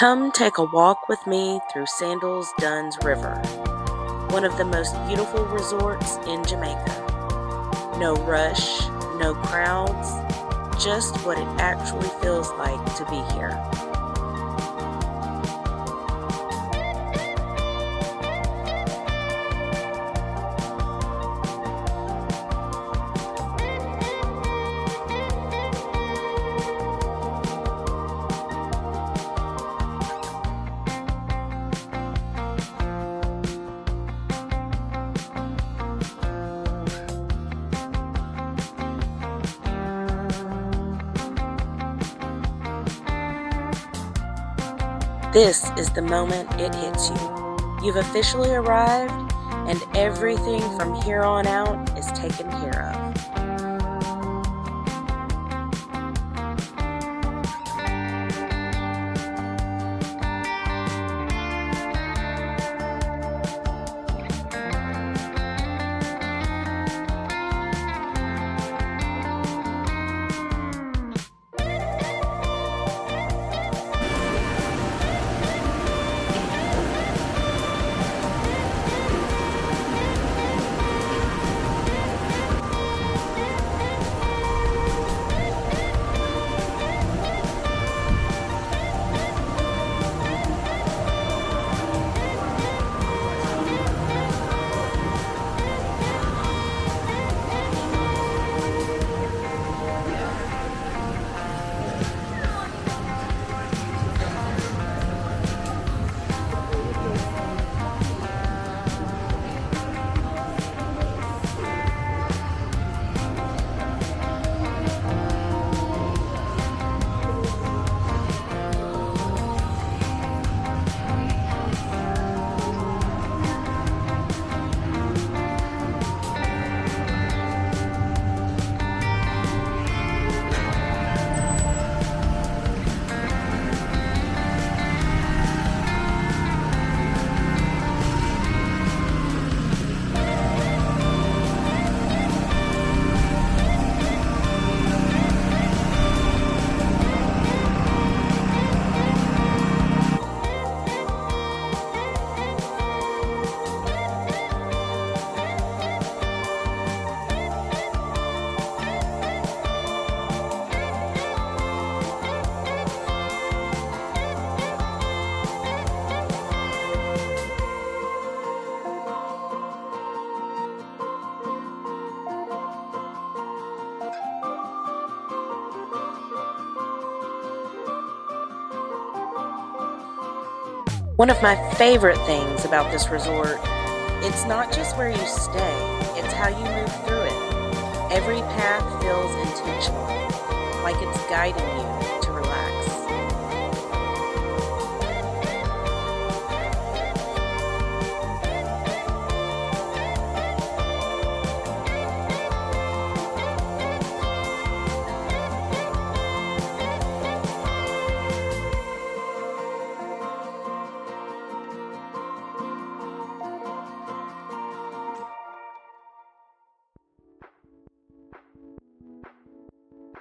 Come take a walk with me through Sandals Dunn's River, one of the most beautiful resorts in Jamaica. No rush, no crowds, just what it actually feels like to be here. This is the moment it hits you. You've officially arrived, and everything from here on out is taken care of. One of my favorite things about this resort, it's not just where you stay, it's how you move through it. Every path feels intentional, like it's guiding you to relax.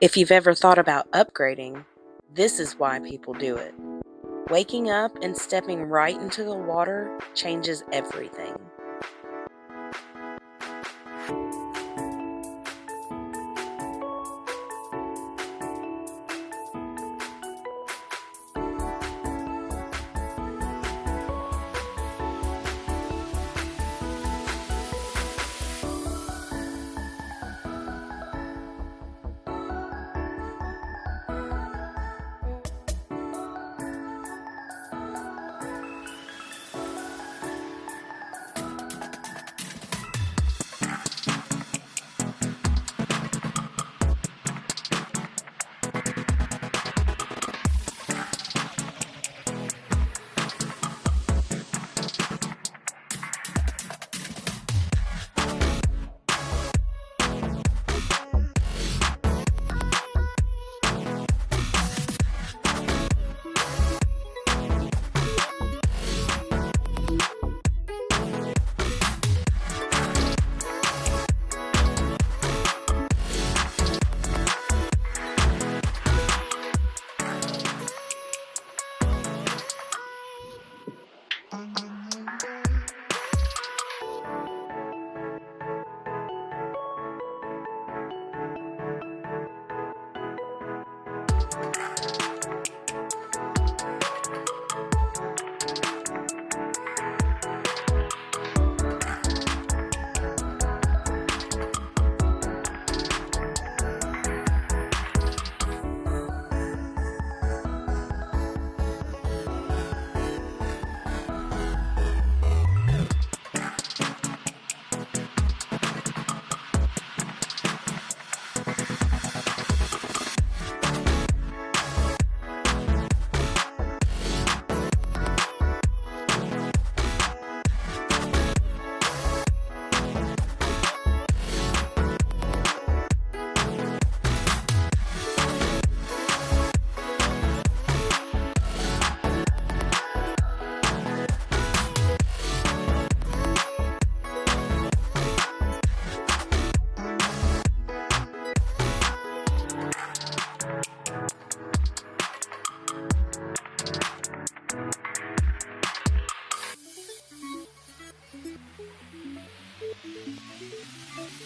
If you've ever thought about upgrading, this is why people do it. Waking up and stepping right into the water changes everything.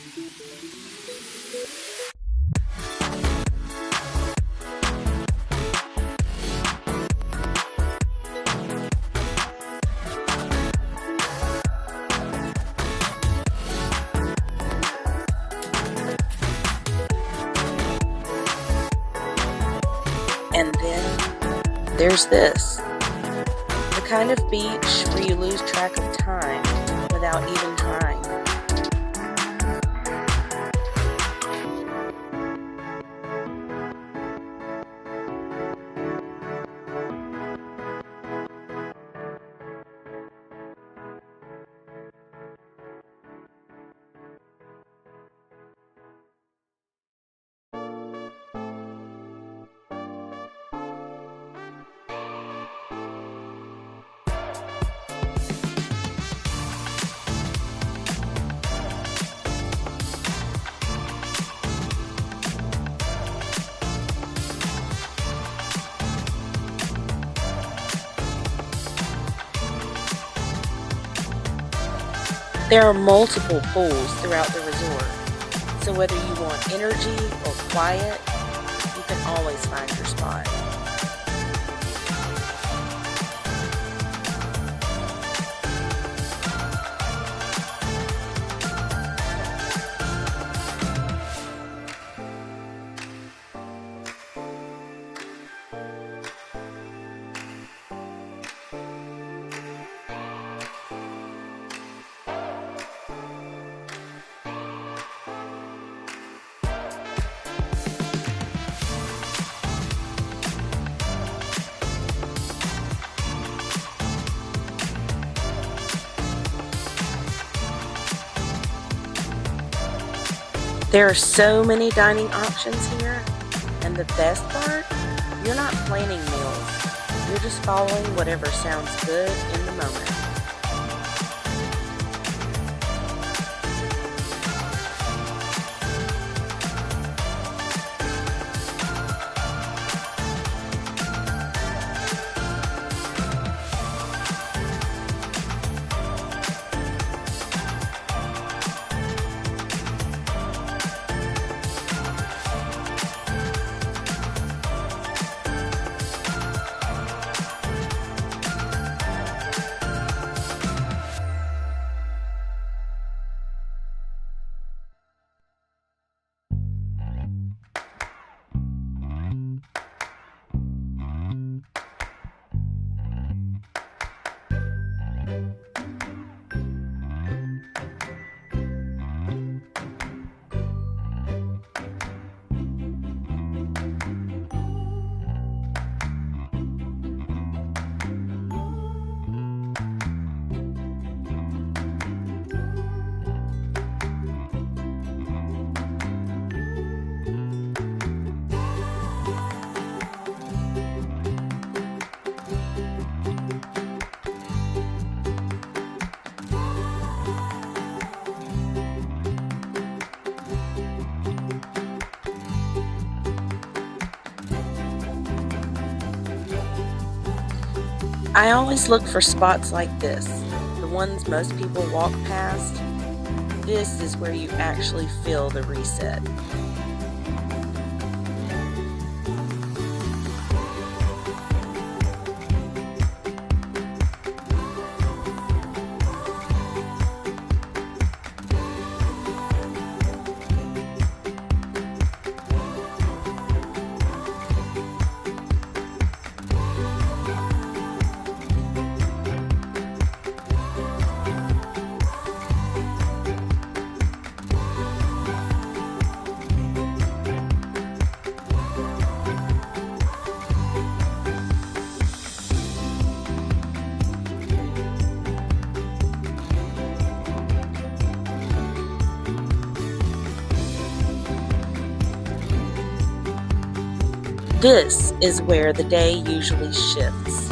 And then there's this, the kind of beach where you lose track of time without even trying. There are multiple pools throughout the resort, so whether you want energy or quiet, you can always find your spot. There are so many dining options here, and the best part, you're not planning meals. You're just following whatever sounds good in the moment. I always look for spots like this, the ones most people walk past. This is where you actually feel the reset. This is where the day usually shifts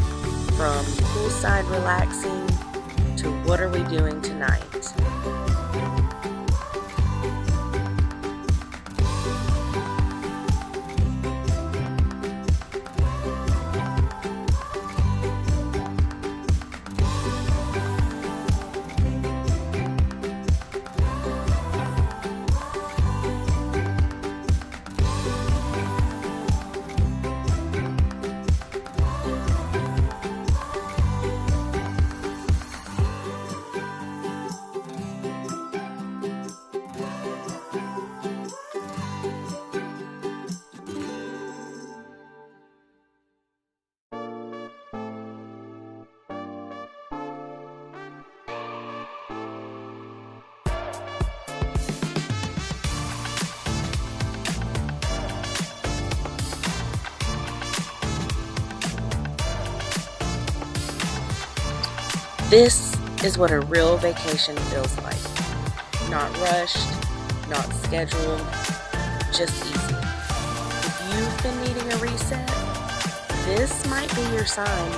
from poolside relaxing to what are we doing tonight. This is what a real vacation feels like. Not rushed, not scheduled, just easy. If you've been needing a reset, this might be your sign.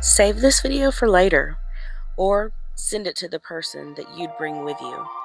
Save this video for later, or send it to the person that you'd bring with you.